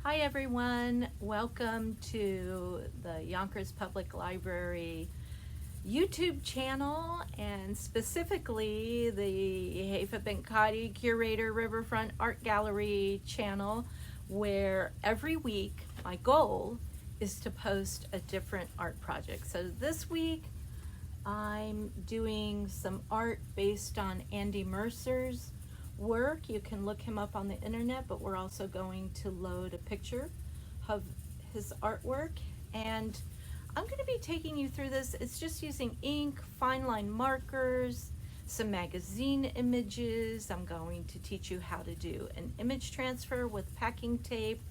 Hi everyone, welcome to the Yonkers Public Library YouTube channel and specifically the Haifa Benkadi Curator Riverfront Art Gallery channel, where every week my goal is to post a different art project. So this week I'm doing some art based on Andy Mercer's work. You can look him up on the internet, but we're also going to load a picture of his artwork. And I'm going to be taking you through this. It's just using ink, fine line markers, some magazine images. I'm going to teach you how to do an image transfer with packing tape.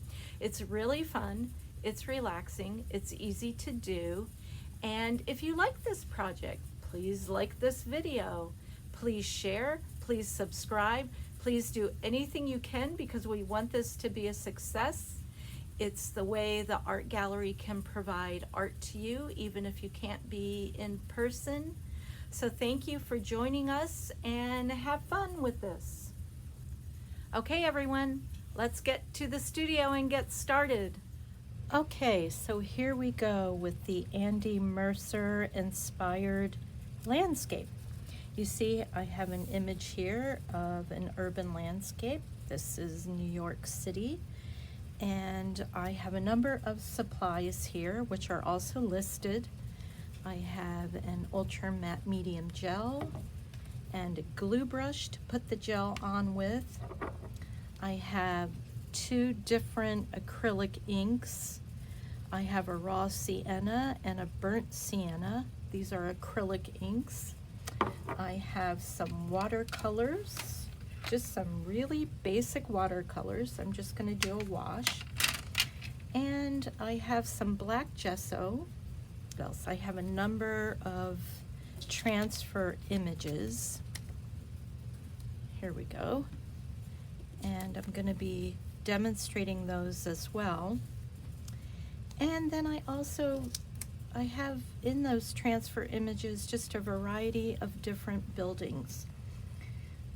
It's really fun. It's relaxing. It's easy to do. And if you like this project, please like this video. Please share, please subscribe, please do anything you can because we want this to be a success. It's the way the art gallery can provide art to you, even if you can't be in person. So thank you for joining us and have fun with this. Okay, everyone, let's get to the studio and get started. Okay, so here we go with the Andy Mercer inspired landscape. You see, I have an image here of an urban landscape. This is New York City, and I have a number of supplies here, which are also listed. I have an ultra matte medium gel and a glue brush to put the gel on with. I have two different acrylic inks. I have a raw sienna and a burnt sienna. These are acrylic inks. I have some watercolors, just some really basic watercolors. I'm just going to do a wash. And I have some black gesso. What else? I have a number of transfer images. Here we go. And I'm going to be demonstrating those as well. And then I have in those transfer images just a variety of different buildings.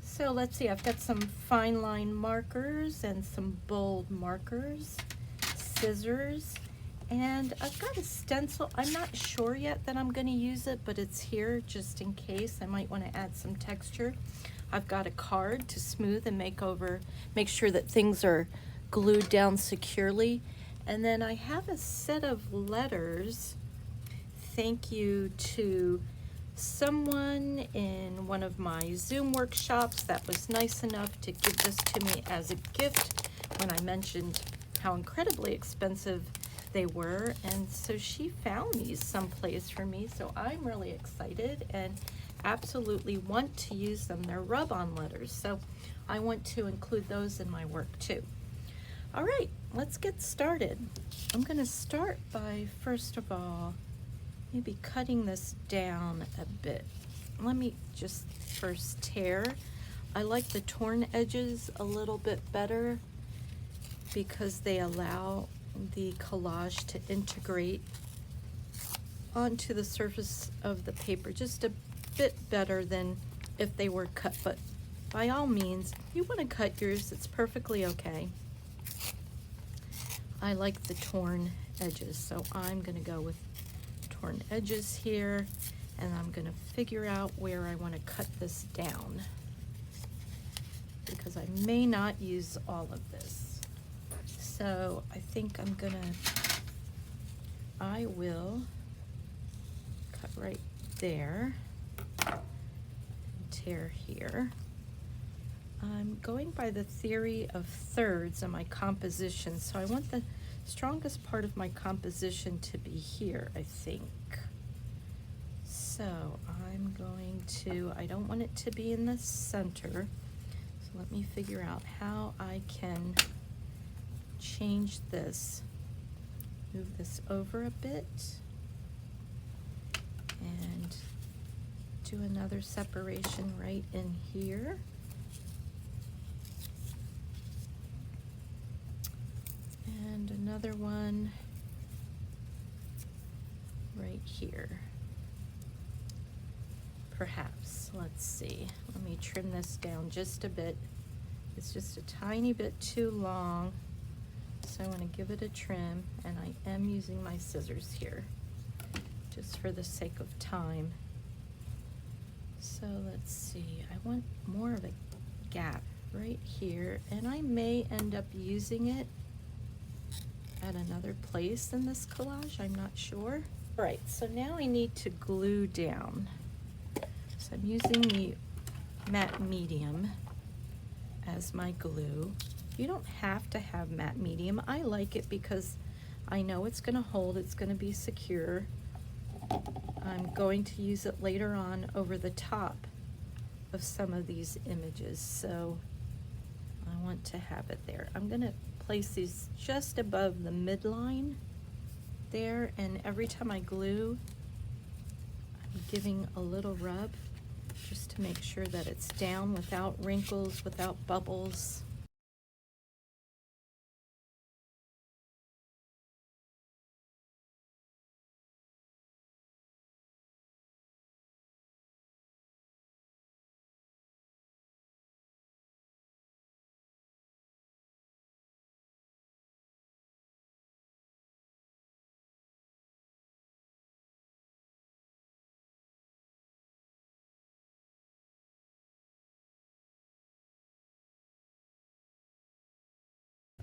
So let's see, I've got some fine line markers and some bold markers, scissors, and I've got a stencil. I'm not sure yet that I'm going to use it, but it's here just in case. I might want to add some texture. I've got a card to smooth and make sure that things are glued down securely. And then I have a set of letters. Thank you to someone in one of my Zoom workshops that was nice enough to give this to me as a gift when I mentioned how incredibly expensive they were. And so she found these someplace for me, so I'm really excited and absolutely want to use them. They're rub-on letters, so I want to include those in my work too. All right, let's get started. I'm going to start by, first of all, maybe cutting this down a bit. Let me just first tear. I like the torn edges a little bit better because they allow the collage to integrate onto the surface of the paper just a bit better than if they were cut, but by all means, you want to cut yours, it's perfectly okay. I like the torn edges, so I'm going to go with torn edges here, and I'm going to figure out where I want to cut this down because I may not use all of this. So I think I will cut right there, tear here. I'm going by the theory of thirds in my composition, so I want the strongest part of my composition to be here, I think. So I don't want it to be in the center, so let me figure out how I can change this. Move this over a bit and do another separation right in here. And another one right here. Perhaps, let's see. Let me trim this down just a bit. It's just a tiny bit too long. So I want to give it a trim, and I am using my scissors here just for the sake of time. So let's see, I want more of a gap right here, and I may end up using it at another place in this collage, I'm not sure. All right, so now I need to glue down. So I'm using the matte medium as my glue. You don't have to have matte medium. I like it because I know it's gonna hold, it's gonna be secure. I'm going to use it later on over the top of some of these images, so I want to have it there. I'm gonna place these just above the midline there, and every time I glue, I'm giving a little rub just to make sure that it's down without wrinkles, without bubbles.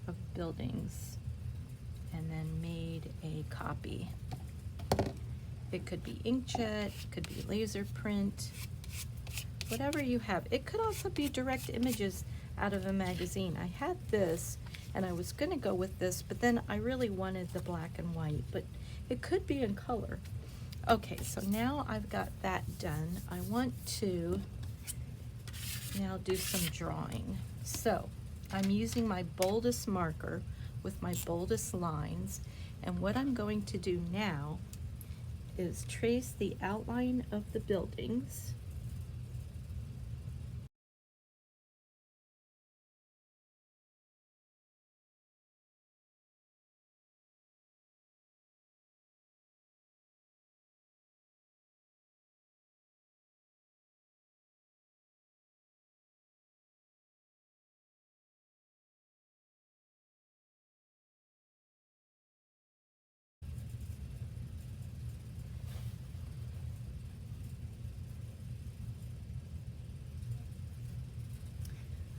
Of buildings and then made a copy. It could be inkjet, it could be laser print, whatever you have. It could also be direct images out of a magazine. I had this and I was gonna go with this, but then I really wanted the black and white, but it could be in color. Okay, so now I've got that done. I want to now do some drawing. So I'm using my boldest marker with my boldest lines, and what I'm going to do now is trace the outline of the buildings.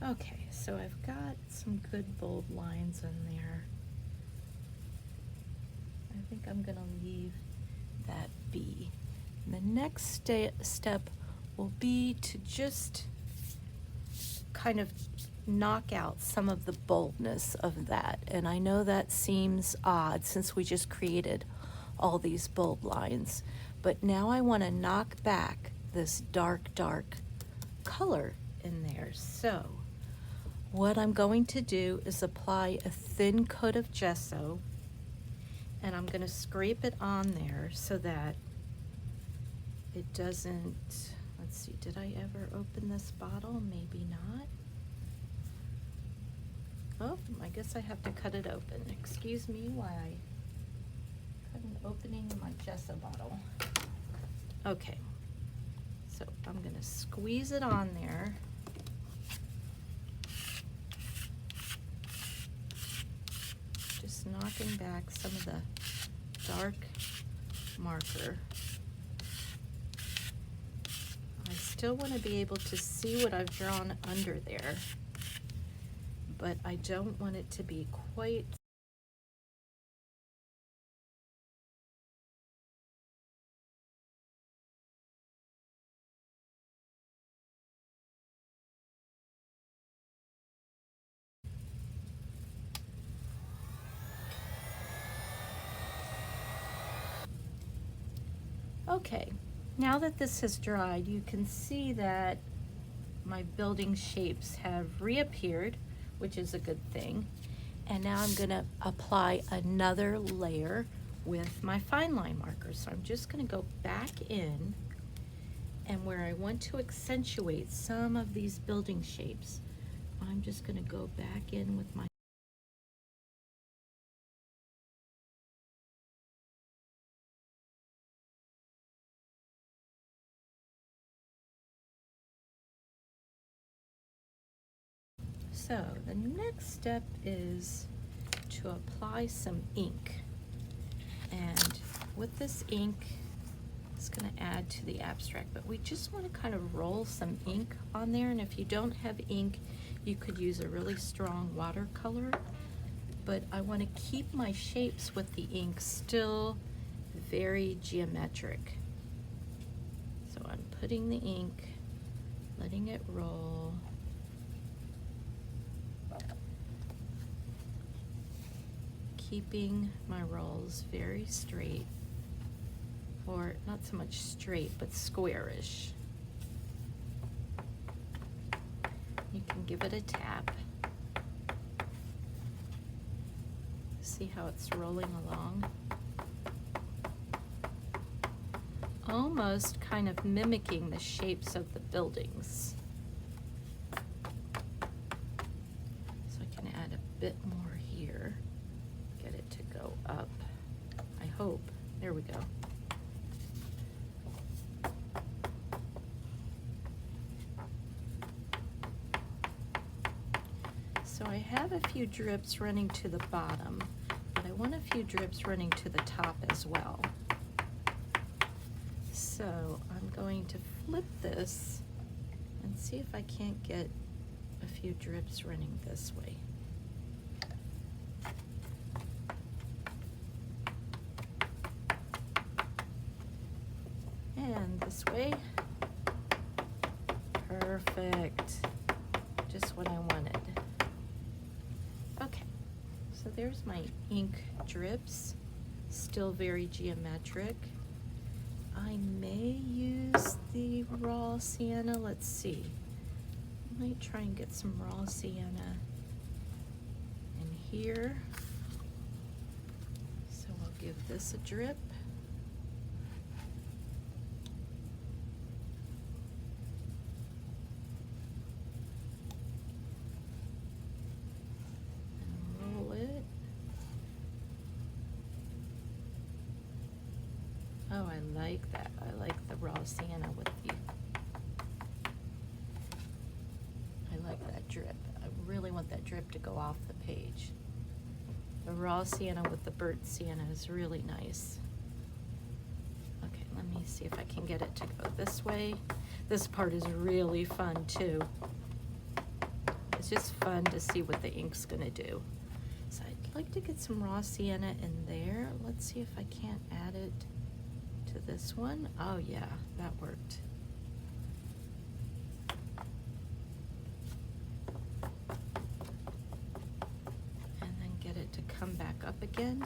Okay, so I've got some good bold lines in there. I think I'm gonna leave that be. The next step will be to just kind of knock out some of the boldness of that. And I know that seems odd since we just created all these bold lines, but now I want to knock back this dark color in there. So what I'm going to do is apply a thin coat of gesso, and I'm going to scrape it on there so that it doesn't, let's see, did I ever open this bottle? Maybe not. Oh, I guess I have to cut it open. Excuse me while I cut an opening in my gesso bottle. Okay, so I'm gonna squeeze it on there. Just knocking back some of the dark marker. I still want to be able to see what I've drawn under there, but I don't want it to be quite okay. Now that this has dried, you can see that my building shapes have reappeared, which is a good thing. And now I'm gonna apply another layer with my fine line marker. So I'm just gonna go back in, and where I want to accentuate some of these building shapes, I'm just gonna go back in with my So the next step is to apply some ink. And with this ink, it's going to add to the abstract, but we just want to kind of roll some ink on there. And if you don't have ink, you could use a really strong watercolor, but I want to keep my shapes with the ink still very geometric. So I'm putting the ink, letting it roll. Keeping my rolls very straight, or not so much straight, but squarish. You can give it a tap. See how it's rolling along? Almost kind of mimicking the shapes of the buildings. So I can add a bit more here. Get it to go up, I hope. There we go. So I have a few drips running to the bottom, but I want a few drips running to the top as well. So I'm going to flip this and see if I can't get a few drips running this way. And this way. Perfect. Just what I wanted. Okay, so there's my ink drips, still very geometric. I may use the raw sienna. Let's see. I might try and get some raw sienna in here. So I'll give this a drip. Oh, I like that. I like the raw sienna with the, I like that drip. I really want that drip to go off the page. The raw sienna with the burnt sienna is really nice. Okay, let me see if I can get it to go this way. This part is really fun too. It's just fun to see what the ink's gonna do. So I'd like to get some raw sienna in there. Let's see if I can't add it to this one. Oh yeah, that worked. And then get it to come back up again.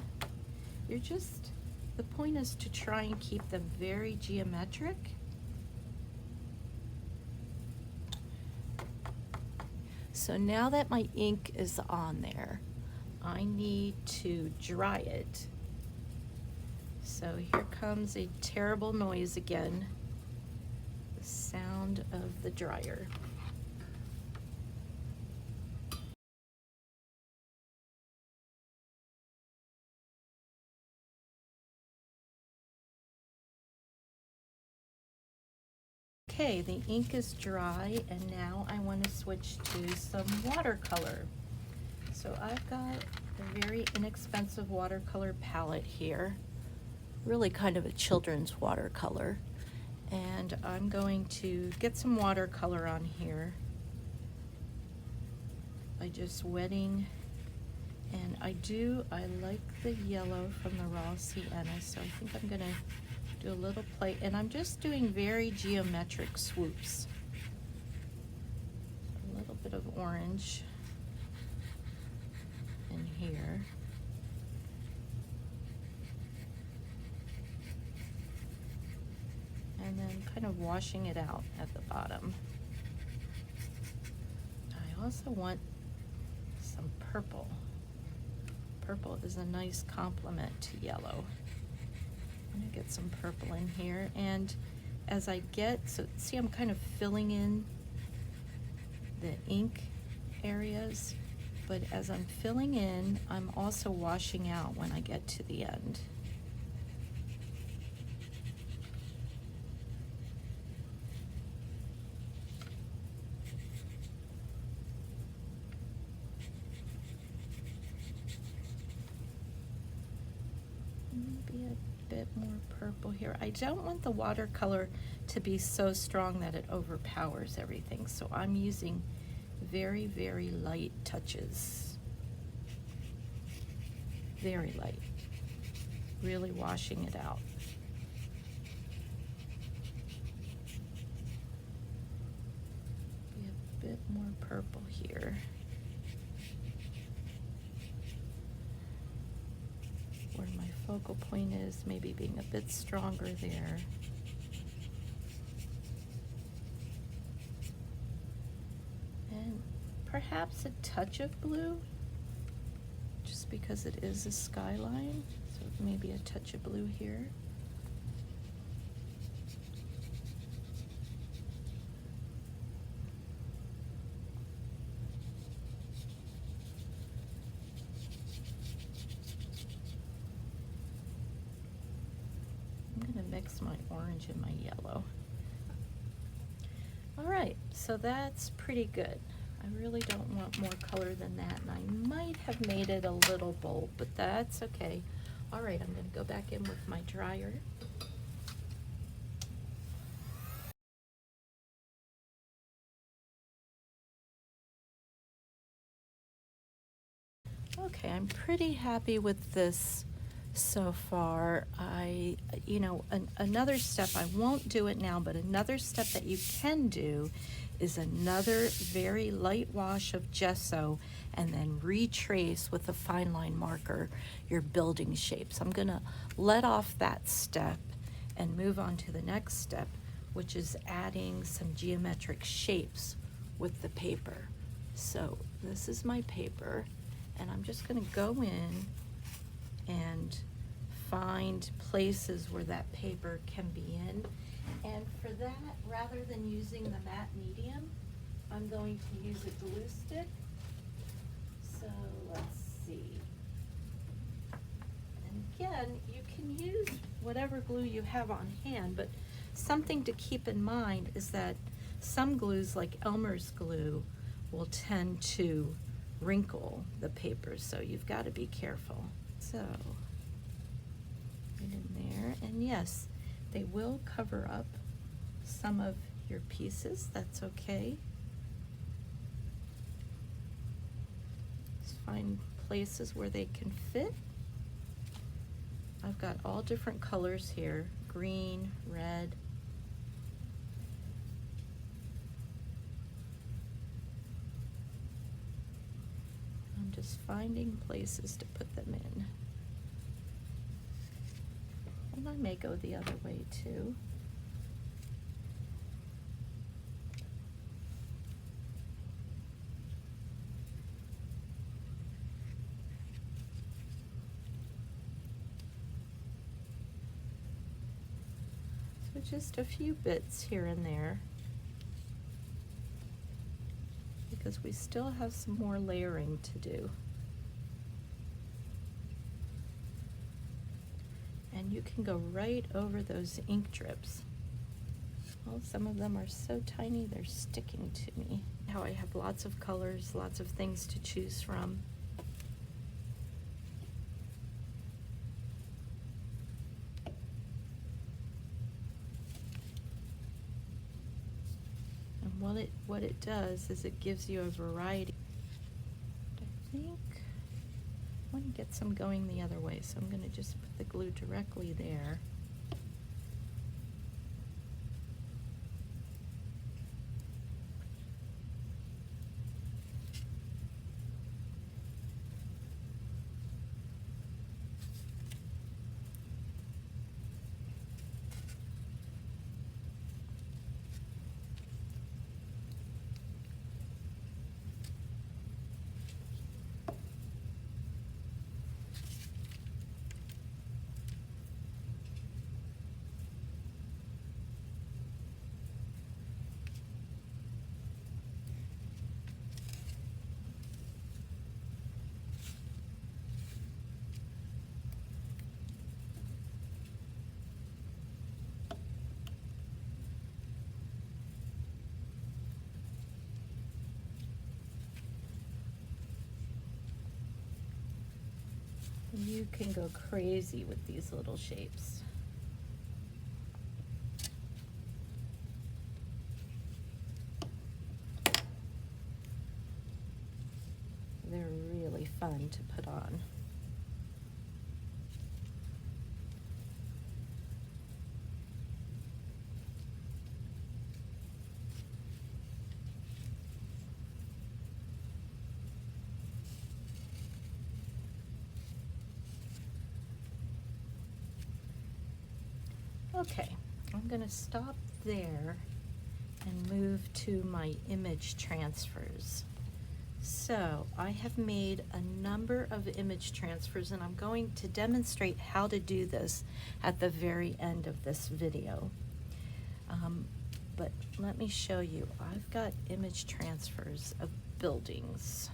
The point is to try and keep them very geometric. So now that my ink is on there, I need to dry it. So here comes a terrible noise again, the sound of the dryer. Okay, the ink is dry, and now I want to switch to some watercolor. So I've got a very inexpensive watercolor palette here. Really kind of a children's watercolor, and I'm going to get some watercolor on here by just wetting, and I like the yellow from the raw sienna, so I think I'm gonna do a little play, and I'm just doing very geometric swoops. A little bit of orange in here. And then kind of washing it out at the bottom. I also want some purple. Purple is a nice complement to yellow. I'm gonna get some purple in here, and as I see I'm kind of filling in the ink areas, but as I'm filling in, I'm also washing out when I get to the end. Maybe a bit more purple here. I don't want the watercolor to be so strong that it overpowers everything, so I'm using very, very light touches. Very light. Really washing it out. Be a bit more purple here. Where my focal point is, maybe being a bit stronger there. And perhaps a touch of blue, just because it is a skyline, so maybe a touch of blue here. I'm gonna mix my orange and my yellow. All right, so that's pretty good. I really don't want more color than that, and I might have made it a little bold, but that's okay. All right, I'm gonna go back in with my dryer. Okay, I'm pretty happy with this so far. Another step, I won't do it now, but another step that you can do is another very light wash of gesso and then retrace with a fine line marker your building shapes. I'm gonna let off that step and move on to the next step, which is adding some geometric shapes with the paper. So this is my paper, and I'm just gonna go in and find places where that paper can be in. And for that, rather than using the matte medium, I'm going to use a glue stick. So let's see. And again, you can use whatever glue you have on hand, but something to keep in mind is that some glues, like Elmer's glue, will tend to wrinkle the paper, so you've got to be careful. So, right in there, and yes, they will cover up some of your pieces, that's okay. Just find places where they can fit. I've got all different colors here, green, red. I'm just finding places to put them in. And I may go the other way too. So just a few bits here and there, because we still have some more layering to do. And you can go right over those ink drips. Well, some of them are so tiny they're sticking to me. How I have lots of colors, lots of things to choose from. And what it does is it gives you a variety. I think I want to get some going the other way, so I'm going to just put the glue directly there. You can go crazy with these little shapes. They're really fun to put on. Okay, I'm going to stop there and move to my image transfers. So I have made a number of image transfers, and I'm going to demonstrate how to do this at the very end of this video. But let me show you. I've got image transfers of buildings,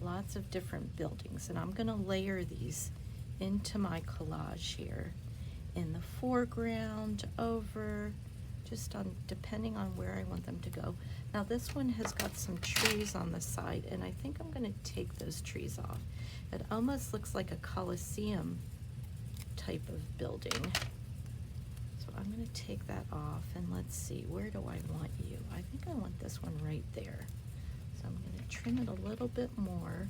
lots of different buildings, and I'm going to layer these into my collage here in the foreground, over, just on depending on where I want them to go. Now this one has got some trees on the side, and I think I'm going to take those trees off. It almost looks like a Colosseum type of building. So I'm going to take that off, and let's see, where do I want you? I think I want this one right there. So I'm going to trim it a little bit more.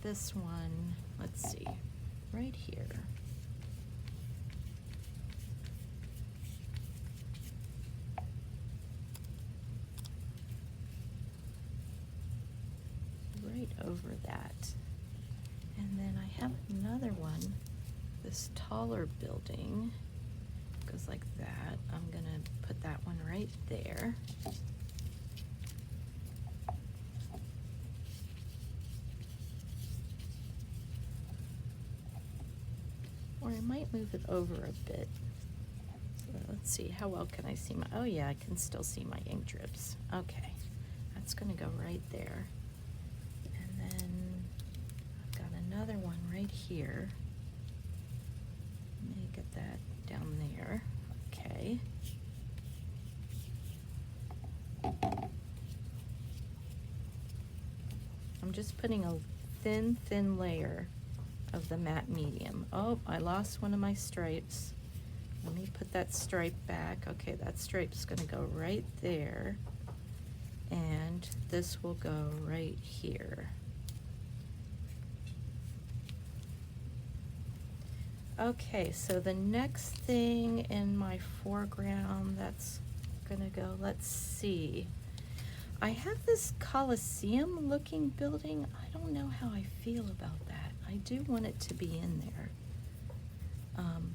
This one, let's see, right here. Right over that. And then I have another one, this taller building, goes like that. I'm gonna put that one right there. Or I might move it over a bit. So let's see, how well can I see my, oh yeah, I can still see my ink drips. Okay, that's gonna go right there. And then I've got another one right here. Let me get that down there, okay. I'm just putting a thin layer of the matte medium. Oh, I lost one of my stripes. Let me put that stripe back. Okay, that stripe's gonna go right there, and this will go right here. Okay, so the next thing in my foreground that's gonna go, let's see. I have this Colosseum looking building. I don't know how I feel about that. I do want it to be in there,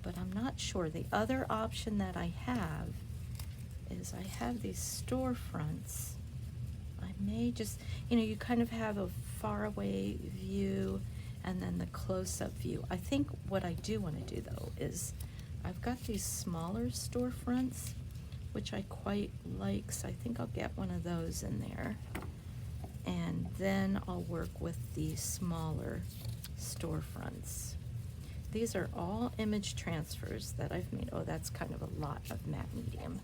but I'm not sure. The other option that I have is I have these storefronts. I may just, you know, you kind of have a faraway view and then the close-up view. I think what I do want to do though is I've got these smaller storefronts, which I quite like, so I think I'll get one of those in there. And then I'll work with the smaller storefronts. These are all image transfers that I've made. Oh, that's kind of a lot of matte medium.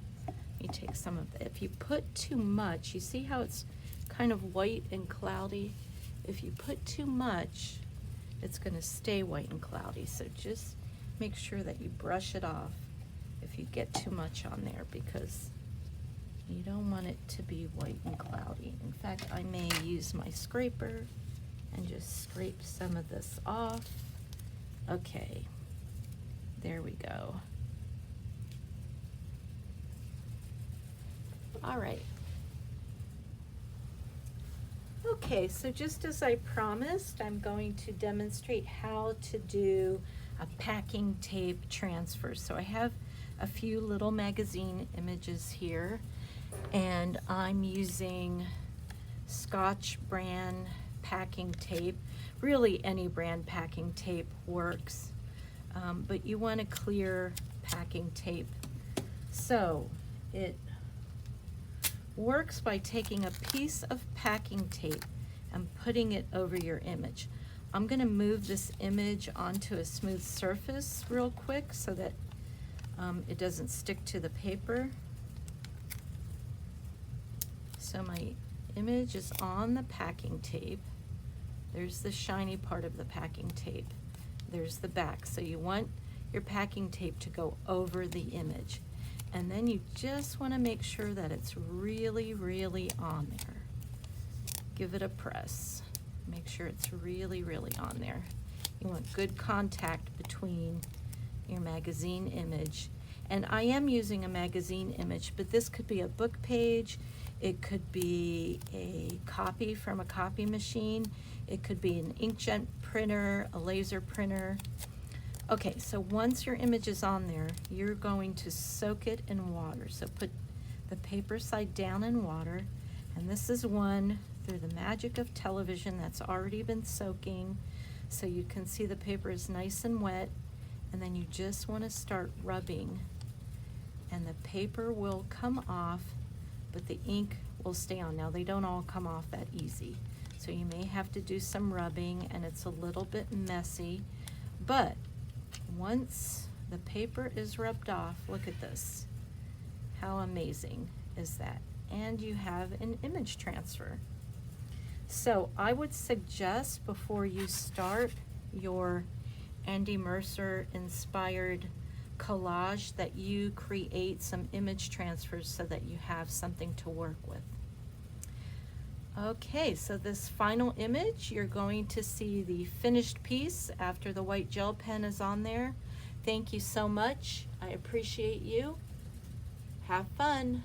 You take some of the, if you put too much, you see how it's kind of white and cloudy? If you put too much, it's gonna stay white and cloudy. So just make sure that you brush it off if you get too much on there, because you don't want it to be white and cloudy. In fact, I may use my scraper and just scrape some of this off. Okay, there we go. All right. Okay, so just as I promised, I'm going to demonstrate how to do a packing tape transfer. So I have a few little magazine images here, and I'm using Scotch brand packing tape. Really any brand packing tape works, but you want a clear packing tape. So it works by taking a piece of packing tape and putting it over your image. I'm going to move this image onto a smooth surface real quick so that It doesn't stick to the paper. So my image is on the packing tape. There's the shiny part of the packing tape. There's the back. So you want your packing tape to go over the image. And then you just want to make sure that it's really, really on there. Give it a press. Make sure it's really, really on there. You want good contact between your magazine image. And I am using a magazine image, but this could be a book page. It could be a copy from a copy machine. It could be an inkjet printer, a laser printer. Okay, so once your image is on there, you're going to soak it in water. So put the paper side down in water, and this is one through the magic of television that's already been soaking. So you can see the paper is nice and wet, and then you just want to start rubbing, and the paper will come off, but the ink will stay on. Now they don't all come off that easy, so you may have to do some rubbing, and it's a little bit messy, but once the paper is rubbed off, look at this. How amazing is that? And you have an image transfer. So I would suggest before you start your Andy Mercer inspired collage that you create some image transfers so that you have something to work with. Okay, so this final image, you're going to see the finished piece after the white gel pen is on there. Thank you so much. I appreciate you. Have fun.